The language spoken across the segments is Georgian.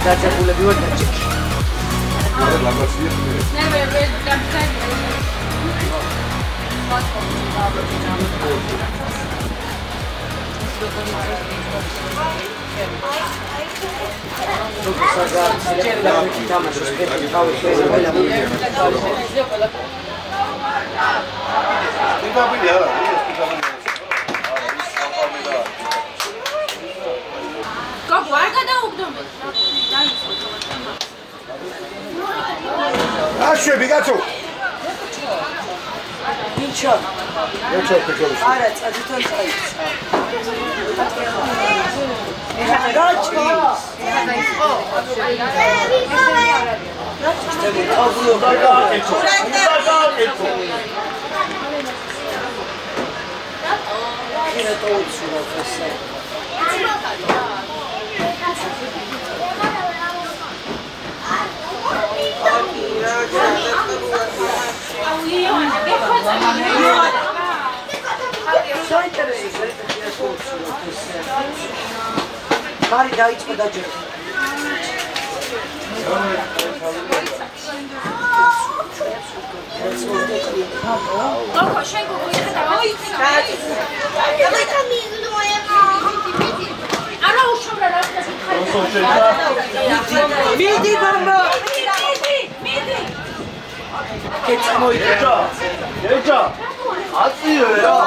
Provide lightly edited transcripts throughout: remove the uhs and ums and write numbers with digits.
დაძაბულები ვარ დაჭიქი. Aşağı Bigato. Inşallah. Ne çok kötü olmuş. Evet, acıtan çayız. Kaç kız? Yine doğru şurası. Bari daha içme da cır. Midi bamba. Geçmo Yeca. Yeca. Atıyor ya.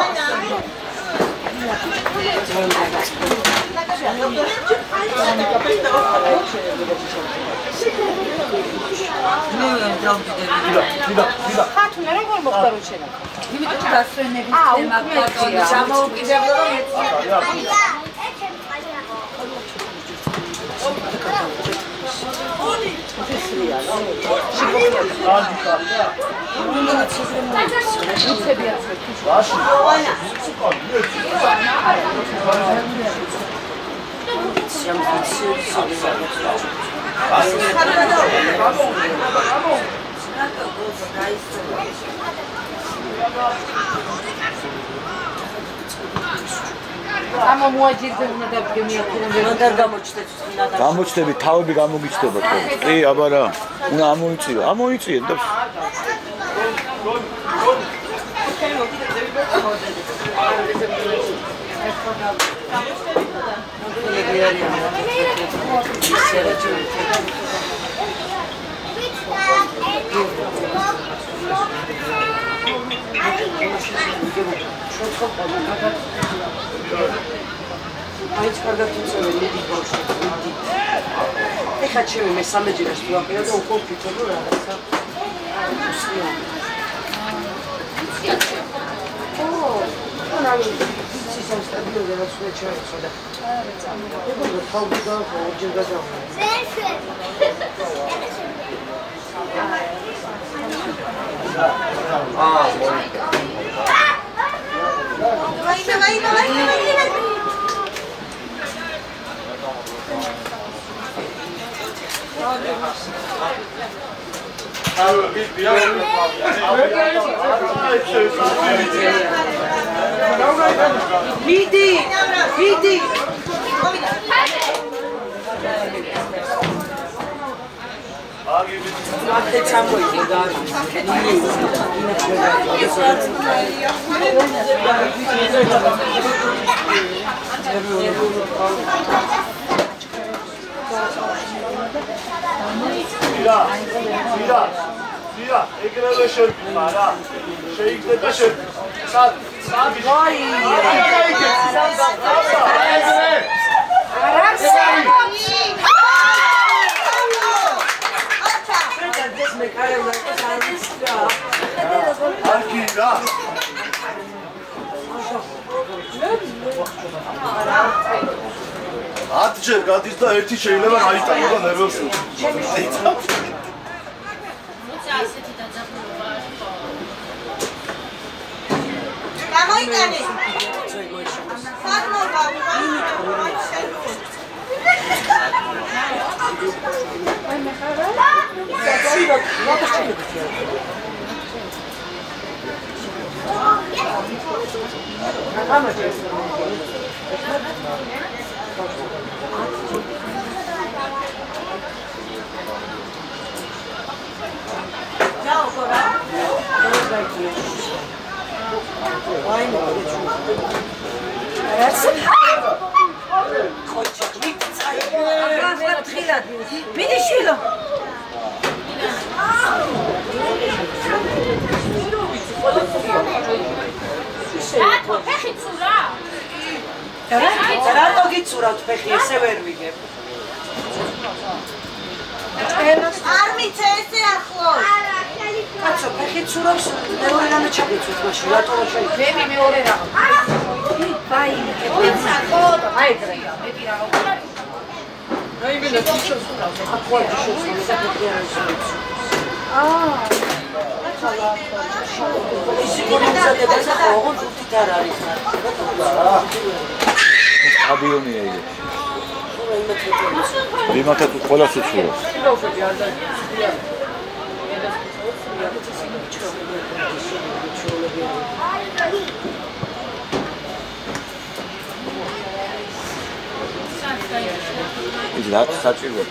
Ama muacirde buna da გამოჩნდები თავები გამოგიჩნდება ხო? კი, აბა რა. უნდა ამოიწიო. ამოიწიე და Aici carga tutto le di bosco. E facciamo messame di resto, che ho un compito allora. Oh, non avevo si sono stabilo della sua certa. E quando fa un po' oggi da Ah, vai. Midi! Midi! Sira, ekrana şöyle para. Şeyde de şöyle. Sağ. Vay! Atçı, gaddis da erti şeyle ben ayıtlarından nervösüm. რატო გიცურავთ ფეხი, ესე ვერ ვიგებ. არ მიცე ესე ახლოს. კაცო, ფეხი ცურავს, მეორე რამე ჩაგეცვით მაშინ, რატო შეიძლება? მე მეორე რაღაც. ბაი, აიძრე. მე პირა როგორ. რაიმე თიშოს ცურავს, ახლა თიშოს ცურავს. ისი გონიძადება და ოღონდ უთით არ არის. სტადიონია იგი. იმათაც ყველას უცურავს. ის რაც საჭიროა.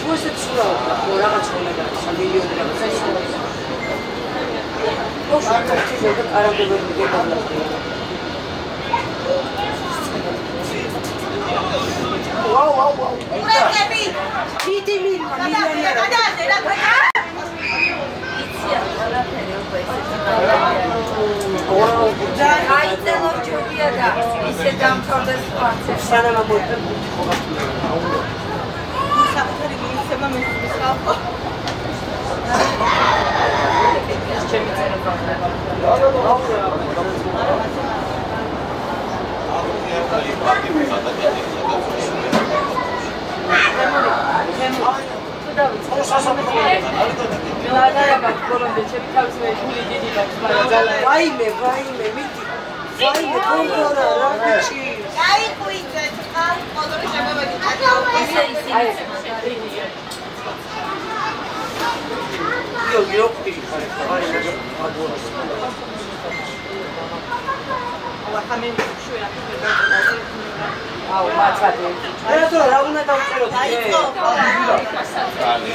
თუ ესეც სულაო რაღაც უნდა გაქვს მილიონი რაღაც ის ოშკოთი და არამდებები გეკავდა ვაუ ურეკები დიდი მილიონი გადააზე რა აიწელო ჯობია და ისე დამთავრდეს კონცერტი. სანამ ამოიწევ საკუთარი მისება მისთვის ხალხო. ჩემი წერა ვაიმე მიდი ვაიმე კონტროლა რა ვიცი გაიყვინე ხარ ყოველ შემოვედი იოგი ხარ აუ მაცადე რა რა უნდა დავწერო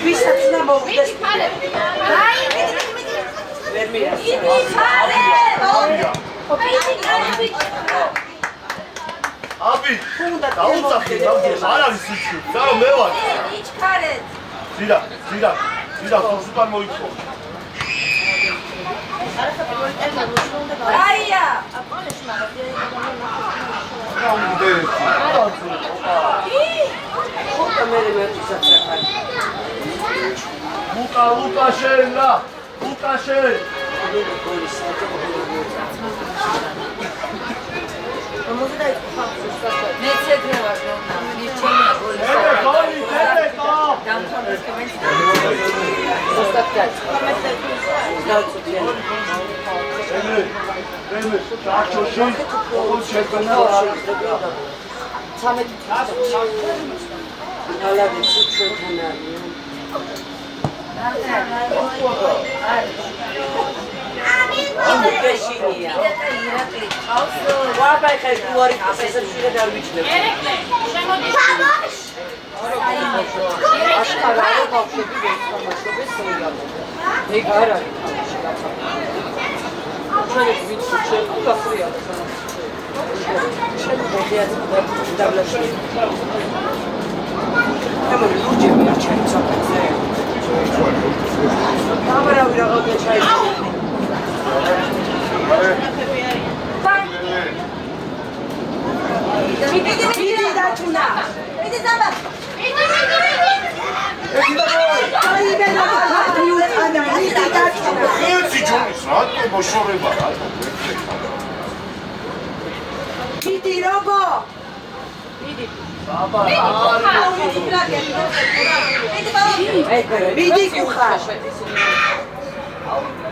ვისაც უნდა მოვიდეს ვერ აბი დაუწახი არ არის სიცი და მე ვარ იჩქარეთ ძირა სუპერ მოიწო აია ლუკაშე მეცედრე ვარ ნიჩენია გოლის დამთავრდეს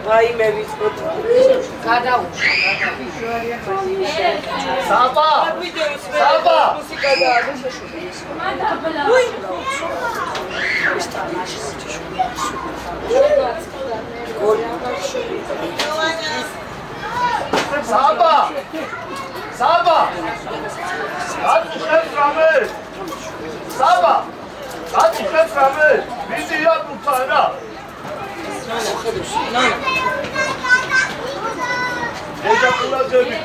ვაიმე ვიცხოთ გადაუშვა საბა მუსიკა და საბა აწუხებს რამე საბა აწუხებს რამე ვიზია თუქარა ეჯაკულაძები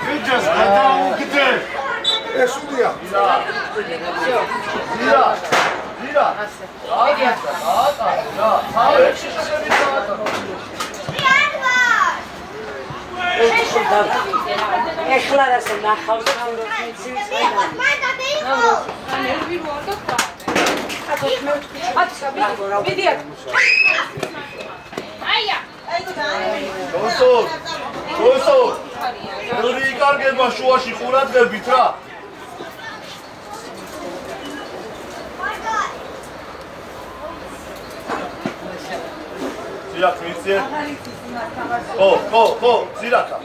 ვიჯას გადაუგდე ესულია დირა ეხლა რას ნახავს ორი კარგება შუაში ყურადღებით რა ზირაკ ვიცი ხო ზირაკა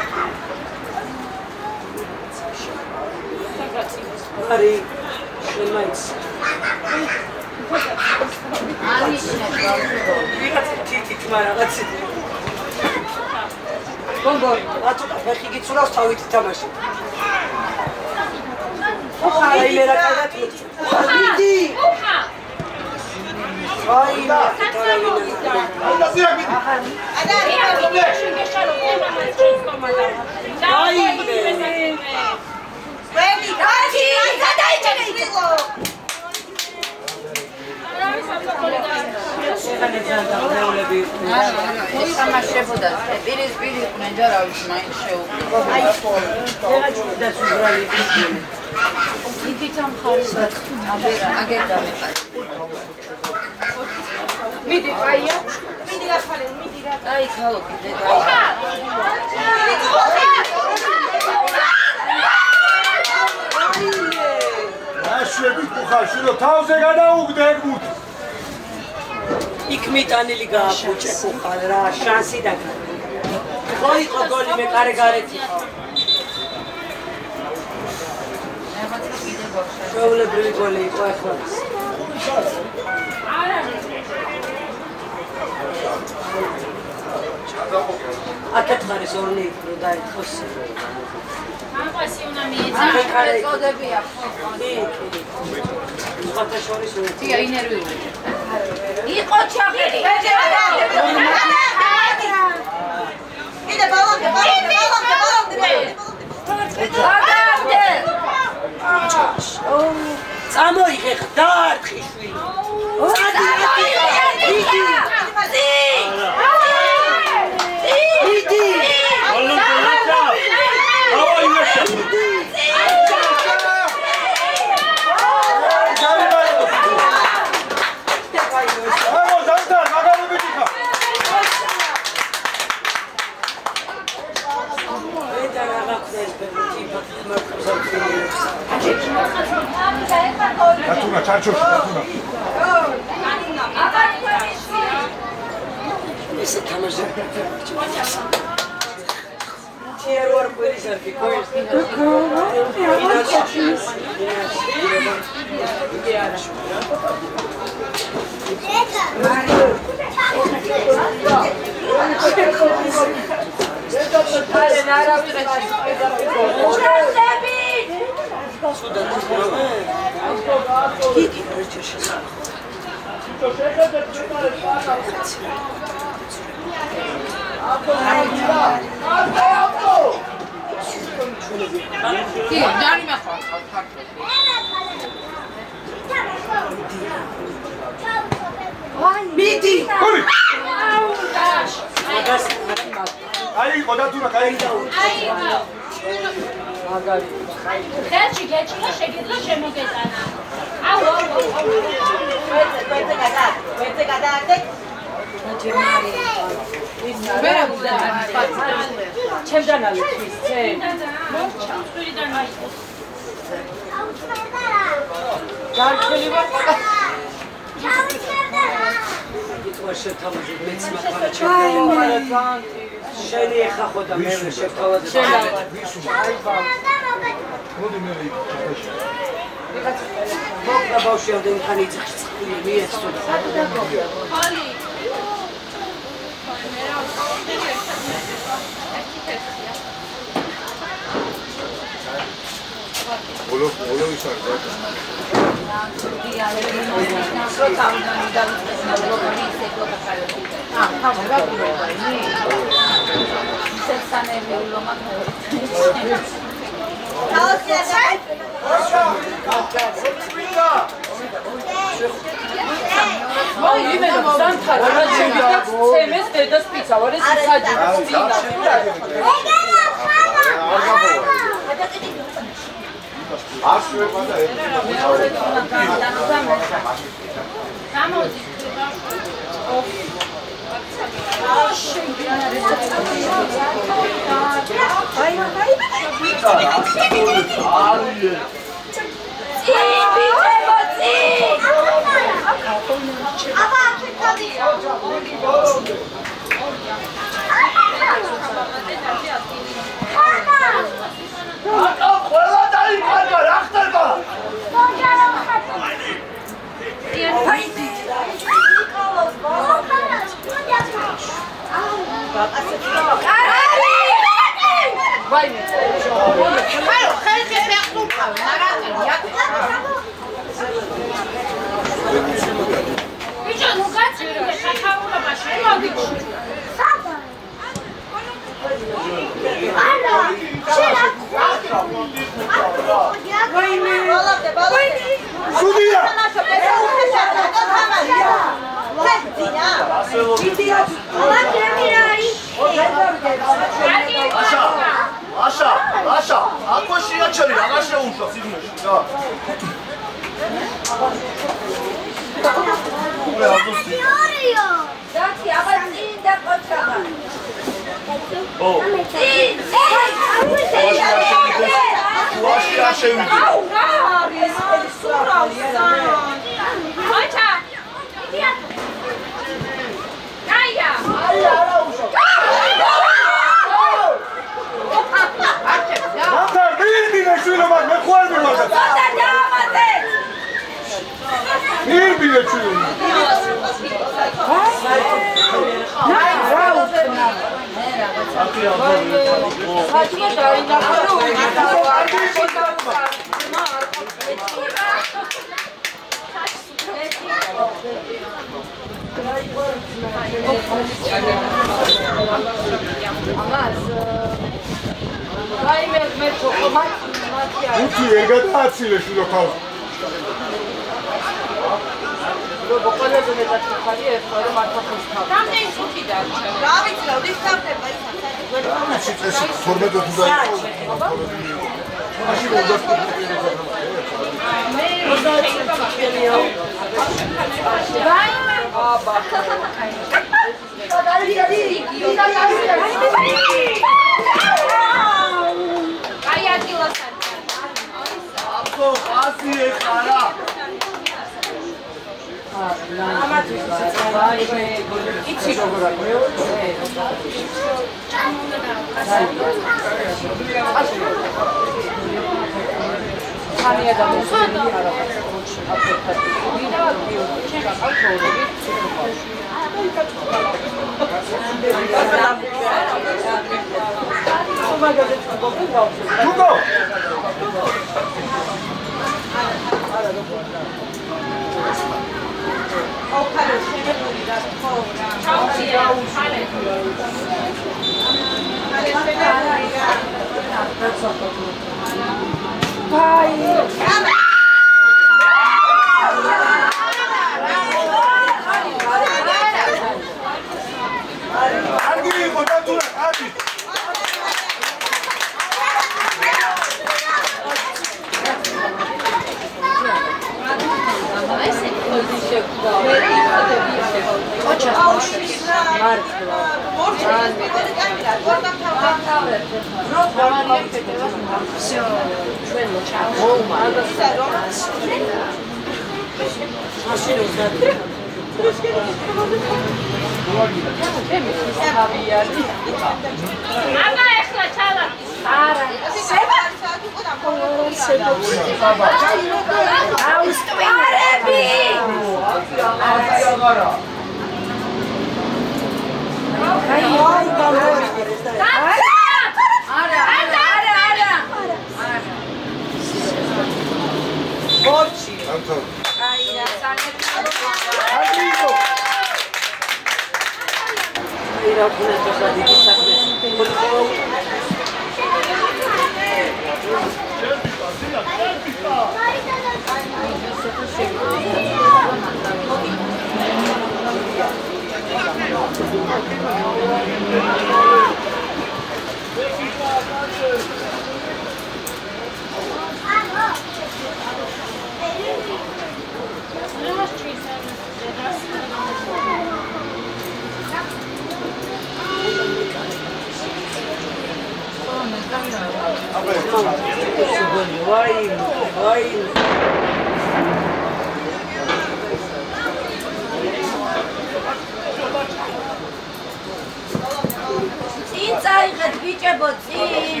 წინ წაიღეთ ბიჭებო, წინ.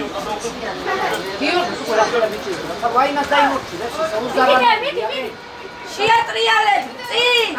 მიდი. შეატრიალეთ, წინ.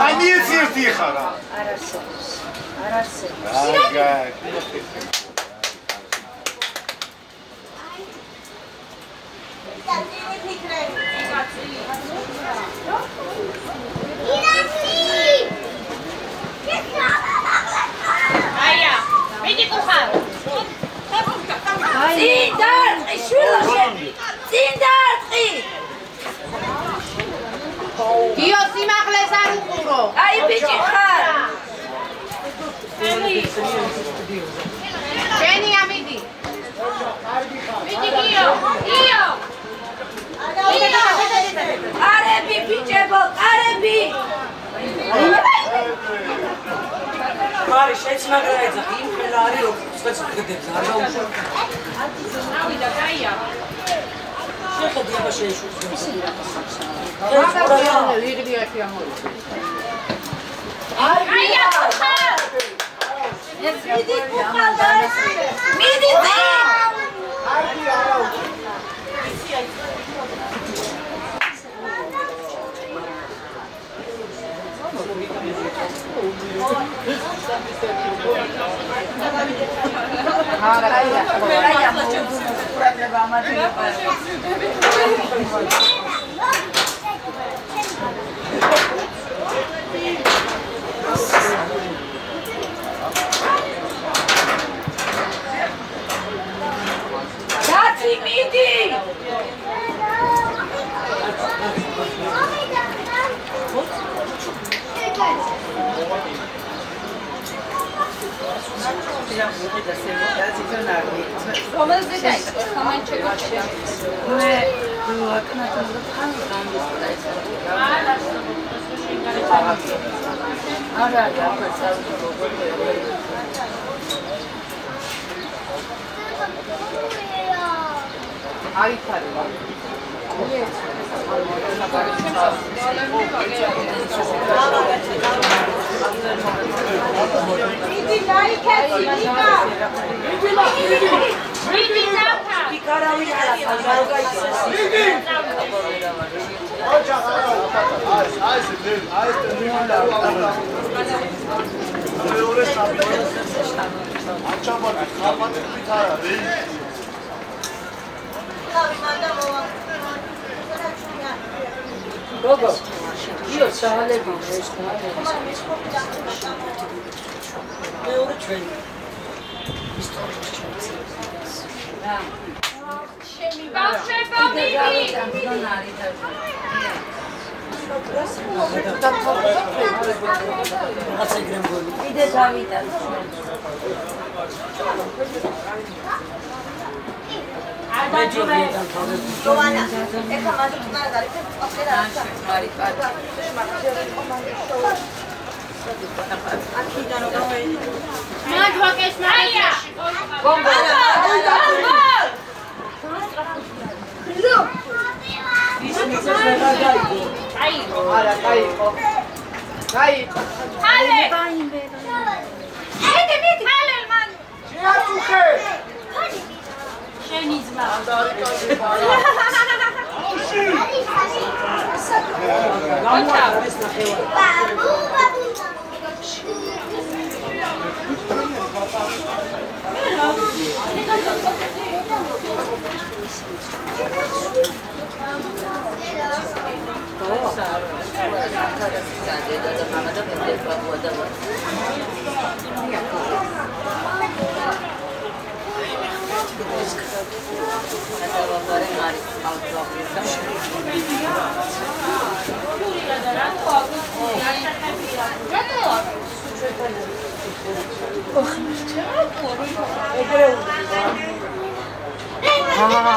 აი მიეცი ერთი ხარა. გიო სიმაღლეს არ უყურო. აი ბიჭი ხარ. შენია მიდი. მიდი გიო. ყარები ბიჭებო, ყარები. მარი შეცმაგრა ეძახი, იმ ყველა არის როგორც გდებს, არ გაუშვა. ავიდა, კაია. შეხედი აბა შეეშურს. აია, ხარ. მიდი ხალხა. მიდი წინ. Dati midi. რომელზე დაიწყო კომენტები? მე ვაკნატოს და თან გამოსვლა ეს. არა, აბა Gogo, io sale con questo.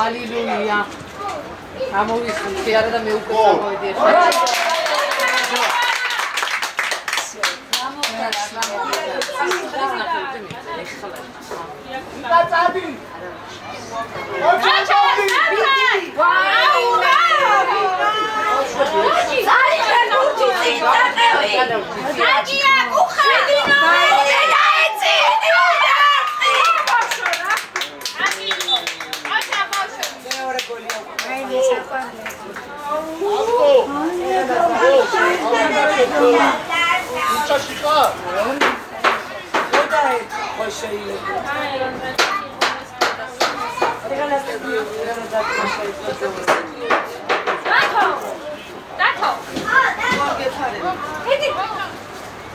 ალილუია. ამოვიხდი არა და მე უკვე გამოვიდი.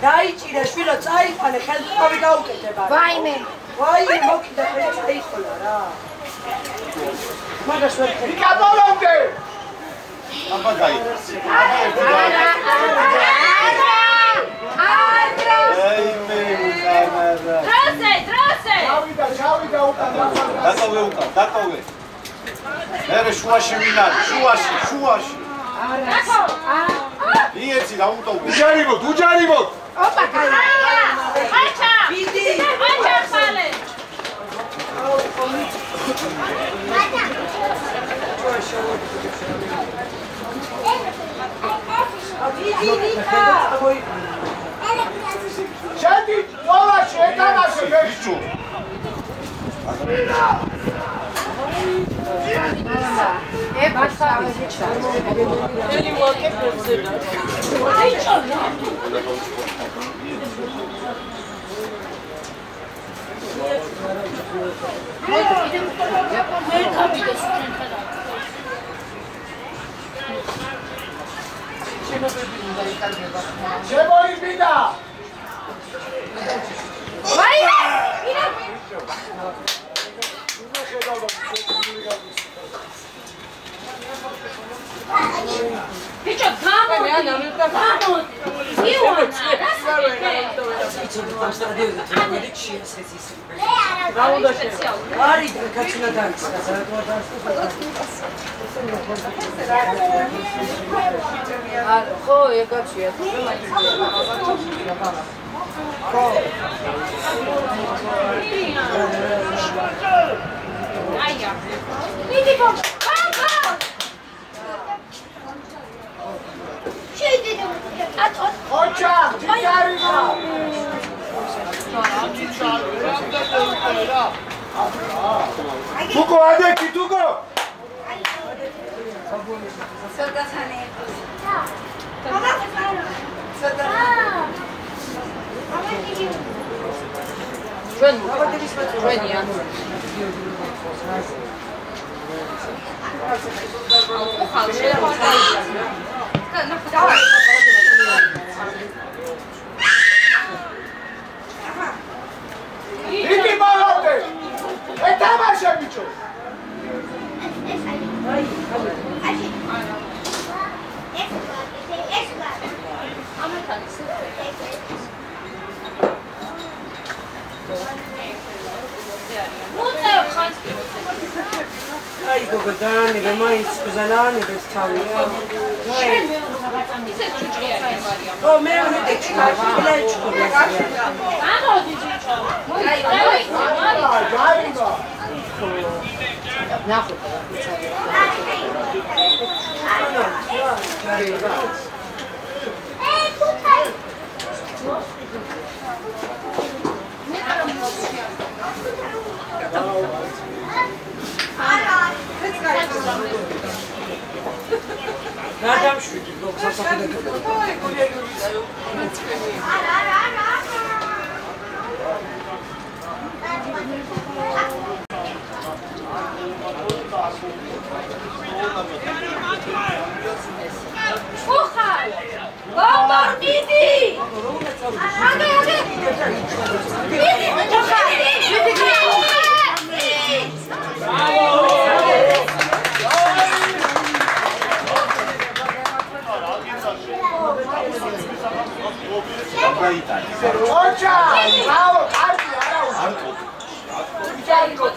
დაიჭირე შვილო წაიყვანე ხელთქვავი გაუკეთება ვაიმე ვაიმე მოკიდა ხელი წაიხოლა რა მაგას ვერ ხელი კაბოლონდე აბაგაი ჩავიდა უკან დაკავე მერე შუაში ვინ არის შუაში იეცი და უტოვე უჯარიმოთ ოპა აჩა ვიდი აჩა ფალე შედი თოლაში ეთანასე ბიჭო შემოიბიდა ბიჭო გამოდი იუანა არის კაცნა დაიწყა ხო ეგაცია აია მიდი ბაბა შეიძლება ატო ოჩა ჯარიმა თუკო ადეკი თუკო სოდასანე ჩვენია იგი მოვიდე ეთამაშე ბიჭო აი გოგო დაანებე მაინც ბზალანი ბესთავია ისე ჭუჭი არის მარია ო მე მე ჩქარა გამოდი ჭუჭო ჯარიმა ნახო გადამშვიდი გოგოსახედა ხოხარ გომორდიდი აგე მიდი ხოხარ მიდი ოჩა აუ კარგი არა უთო ჯარიკო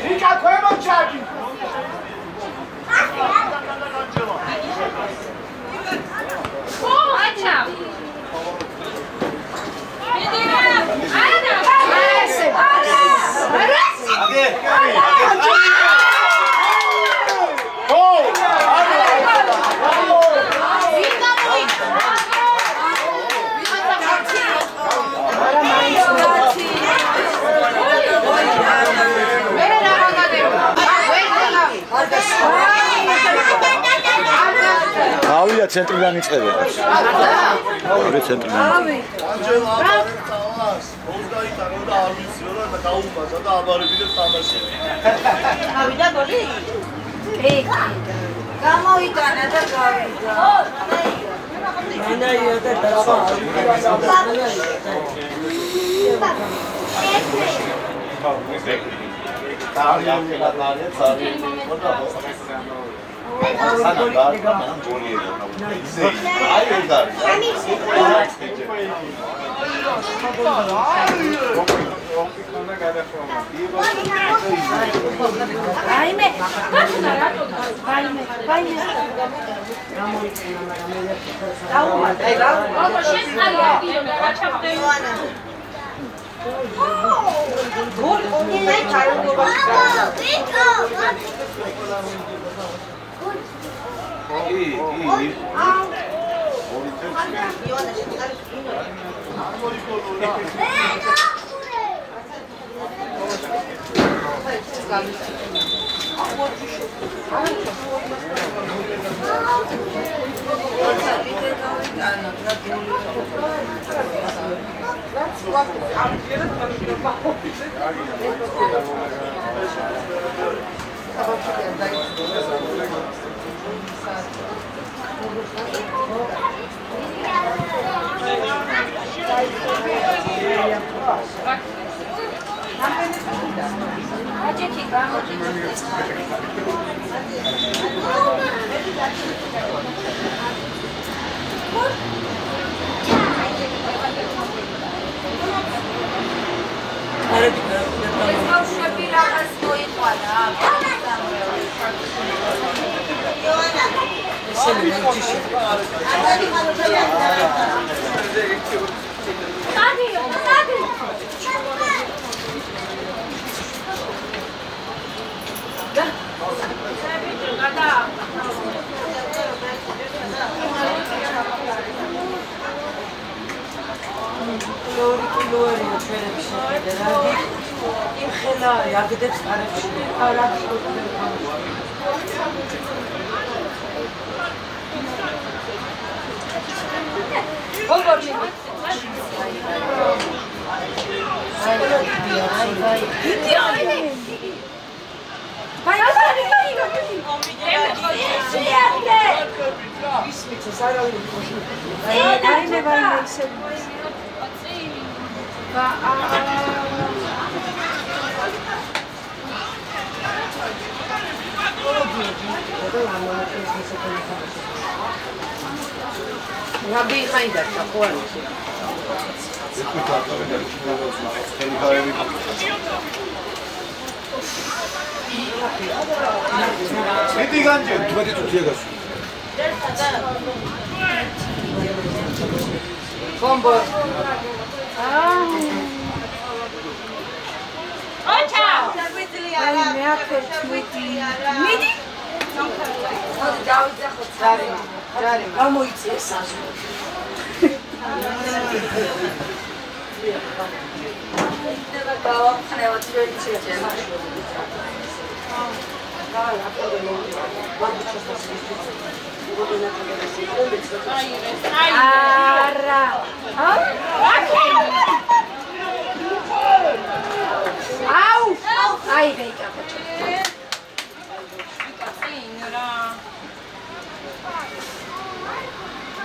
Vika koyma çarpı. Acha. ავია ცენტრიდან იწყებოდა. ორი ცენტრიდან. გავიდა გოლი? გამოიტანა და გავიდა. მანაია და დაცვა.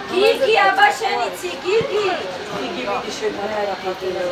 Gigi, abbaixanici, Gigi! Gigi, vedi scendere la parte della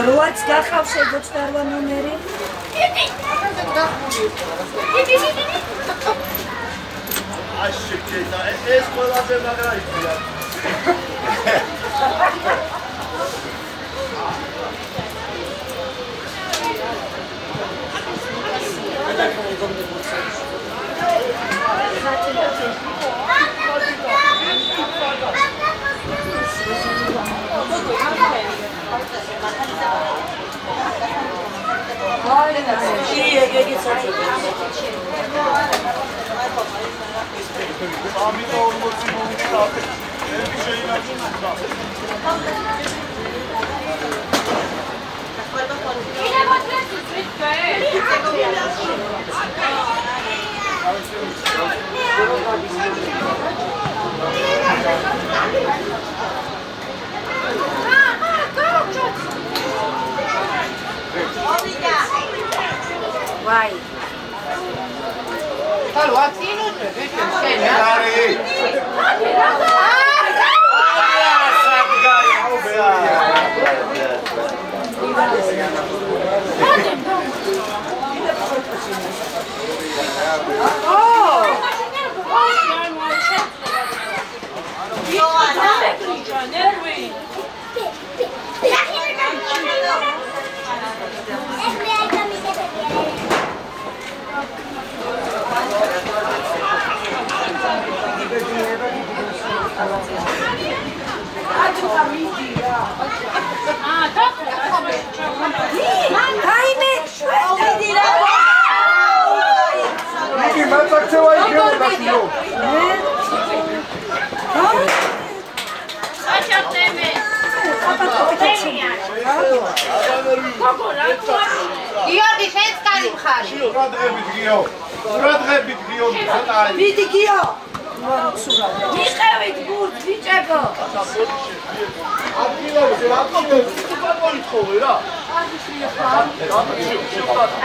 როაც გახავს 68 ნომერი? აშკეტა ეს ყველაზე მაგრაია. Vai. Allora, attimo,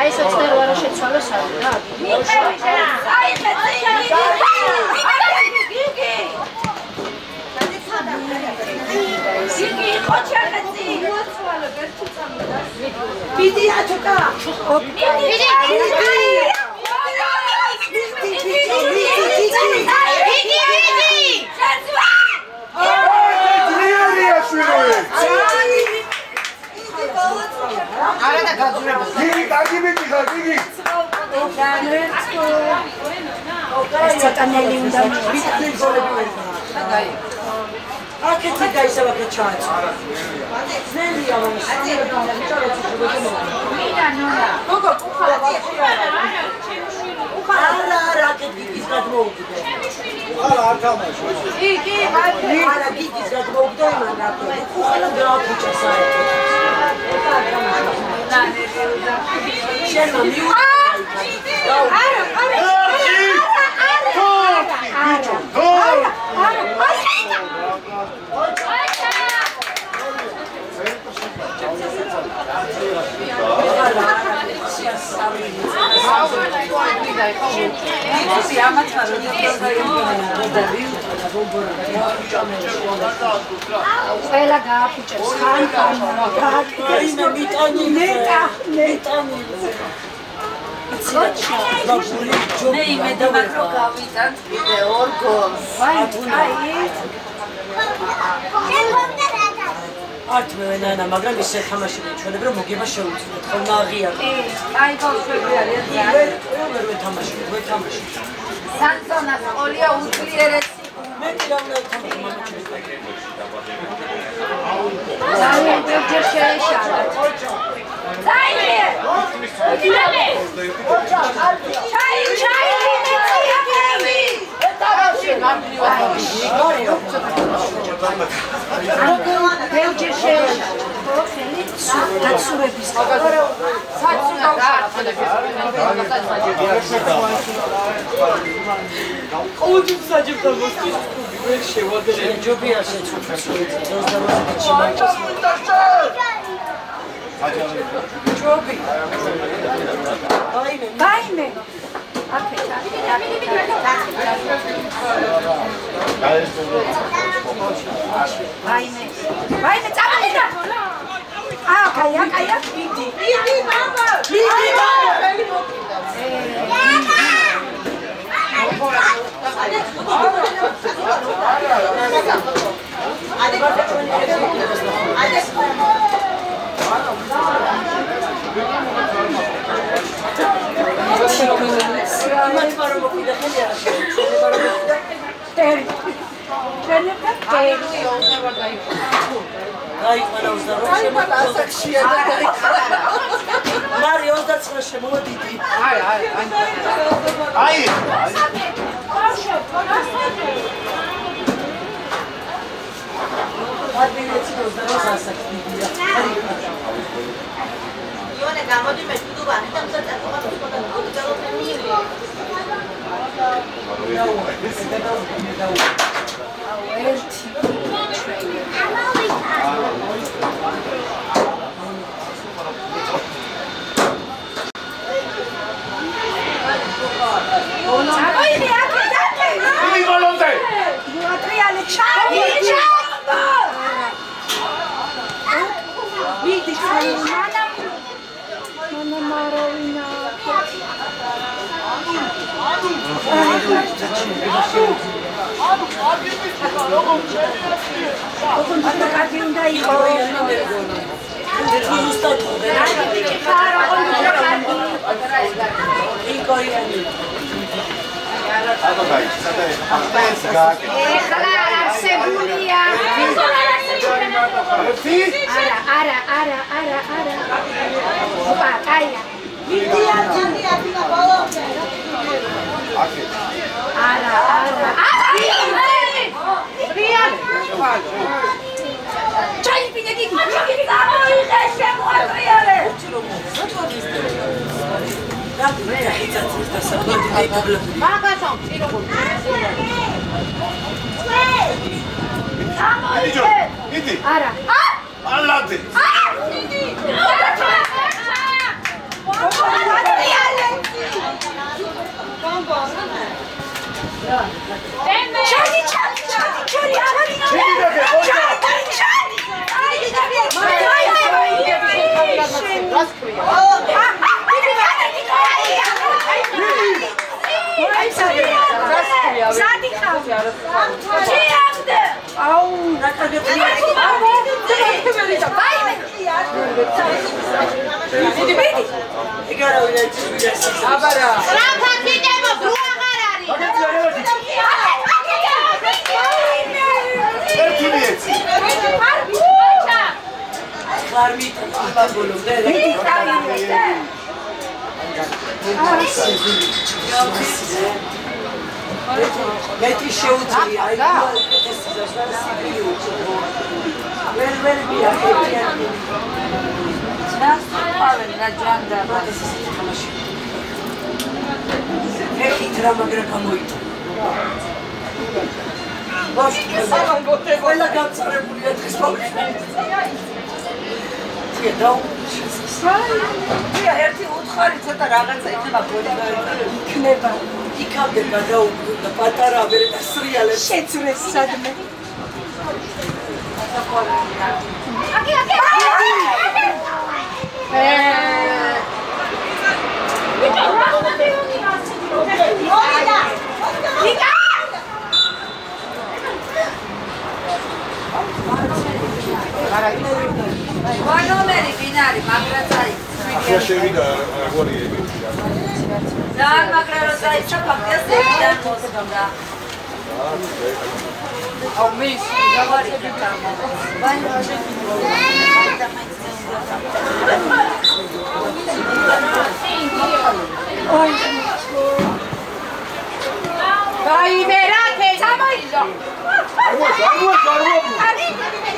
Ai să-ți dă oară și țoală sau? Stanelli unde Aketi gaisava che c'ha. Nelli avevano Coco, Ara che gigis gadmogde. Ara tamash. Iki, ara gigis gadmogde mangato. Uhala grafica sai. Scema miu. ყველა გააფუჭებს ხან მე იმედობთ რომ გავიტანთ კიდე ორ გოლს. Art me ვენანა, მაგრამ ისე თამაშობენ ჩვენები რომ მოგება შეუძლოთ. ხოლმე აღიარეთ. აი ბავშვები არიან ვერ ვეთამაშობ, ვეთამაშობ. სანსონას ყოლია უძლიერესი. მე კიდევ უნდა ვთამაშო მამაჩემს. ძალიან ბევრჯერ შეეშალა. დაიე! დილე! ჩაი! ბევრჯერ შეეშალა. დაცურების ჯობია შეცვლის Baime. Baime, წამოიდა. კაია. მიდი, მამა.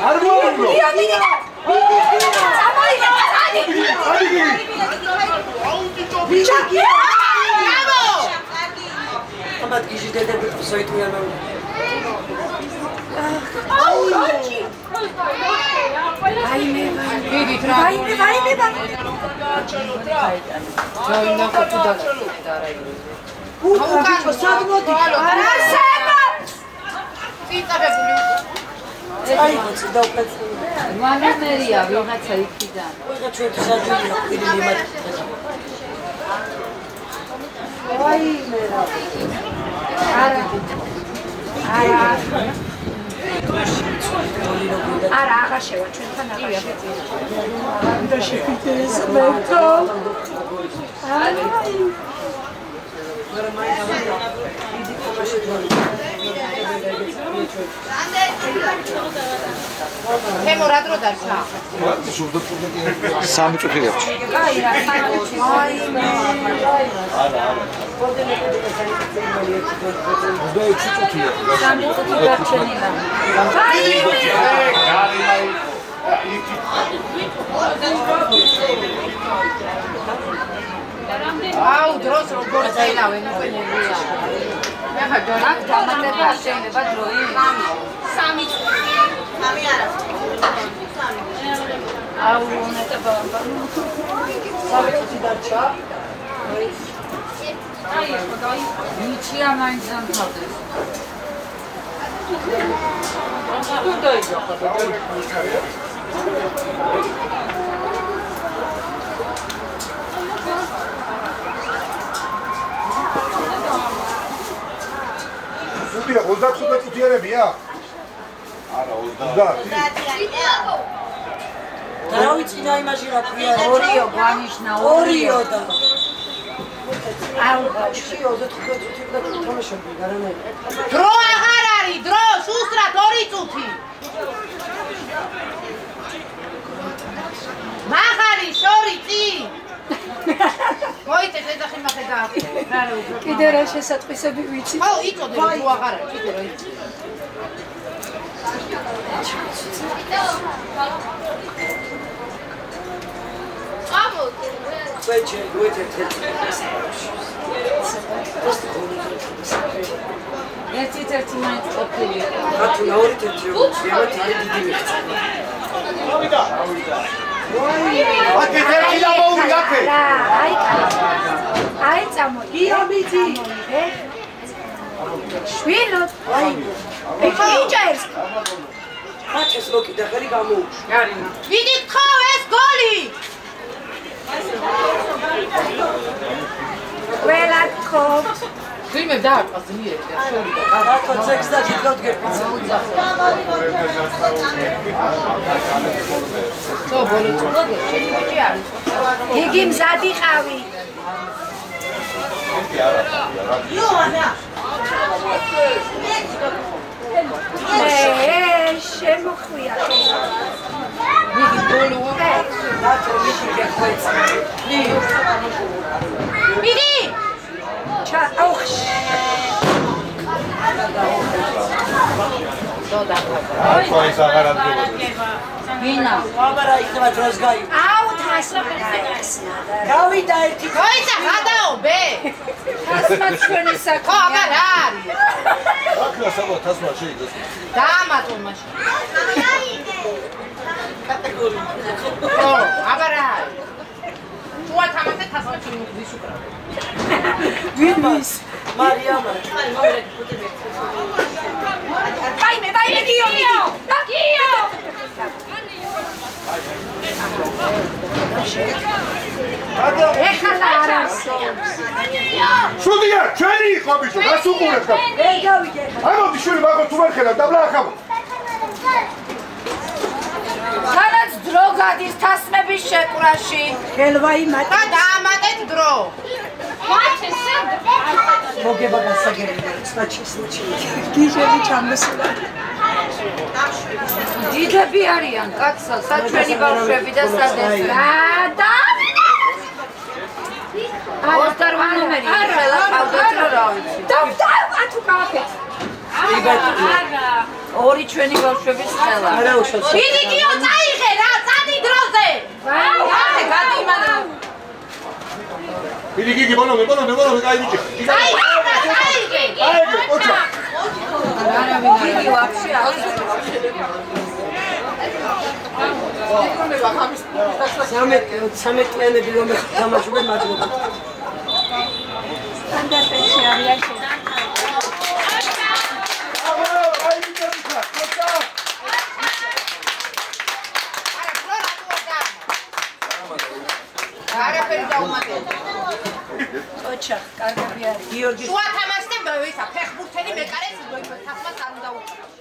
Armo! მანერია ვიღაცა იქიდან. არა აღარ შევა ჩვენთან აღარ თემო რა დრო დარჩა? 3 წუთი დარჩა. აი რა საერთოდ არა. 26 წუთია. 3 წუთი დარჩენილა. აუ დროს როგორ წაილავენ უკვე ნებია. მე ხა ჯორაკ დამატება შეიძლება დროი. 3 წუთი. 3 არა. აუ ნეტება. 3 წუთი დარჩა. აი ხო დაი. ნიჩია მაინც დამთავრდეს. თუ დაიძახა და სულია 35 წუთიანებია? არა 30. რა ვიცი და იმაში რა ქვია? ორიო გვანიშნა ორიო და აუ შიო 25 წუთი და თამაშობდი გარანაი. დრო აღარ არის დრო სუსტრად 2 წუთი მაღალი შორი წი მოიწე შეძახი მახედა კიდე რა შესაწყისები ვიცი ხო იწოდე დრო აღარ არის კიდე რა იცი ერთი მაინც ყოფილი რატო ორი თეთრი როცა არის დიდი მიღწევა. აკე ერთი დამოუვი აკე. აი წამოდი გიომიძი შვილო აი ეჭერს ხაჩეს მოკიდა ხელი გამოუშვი. არინა ვიდი ხავ ეს გოლი ყველა ხო ვინმე დაარტყა ზმიერად შორი და რატო ძეგს და დიდგავ გერფიცე. ცო ბოლო წოდე შეჭი არის იგი მზად იყავი იოანა შემოხვია ვიდი ბოლო რატო მისი გერფიცე. ვიდი ჩა ოხ ეს აღარ ადგება. ვინა აბარა იქნება დროს გაი. აუ თასმას გავიდა ერთი მოიცა გადაო ბე თასმა ჩვენი ხო საქმე აღარ არის აკლა საბა თასმა შეიძლება. დაამატო მაშინ კატეგორია ხო აღარ არის თუა თამაშე თასმა ჩვენი ვის უკრა ვინმის მარიამა დაიმე გიო ეხლა არასოებს შუდია, ჩვენი იყო ბიჭო, გასუყურეთ და. მე გავიგე. ამოდი შვილი მაგო თუ ვერ ხედავ, დაბლა ახამო. განაც დრო გადის თასმების შეკვრაში ხელვა იმატა. და დაამატეთ დრო მოგება გასაგებია. საჩისნიჩი. გიჟები ჩამოსულა დიდები არიან კაცსა საჩვენი ბავშვები და სადესი და ოსტარვა ნომერი ხელა ყავდეთ რა რა ვიცი და ათუ კაფეთ ორი ჩვენი ბავშვების ხელა არა უშავს. ვიდი გიო წაიღე რა წადი დროზე აი გადი იმანა ვიდი გიგი ბოლომე, კაი ბიჭი. წაიღე აიგე, ოჩა. არავინ არ ვიდი ვაფშე იქნება ხამის 13-იანები რომ თამაშობენ მადლობა. სტანდარტებში არიან არაფერი დაუმატეთ. ოჩახ, კარგები არის. გიორგი შუა თამაშთან ვისა, ფეხბურთელი მეკარეს თასმას არ უნდა უყუროს.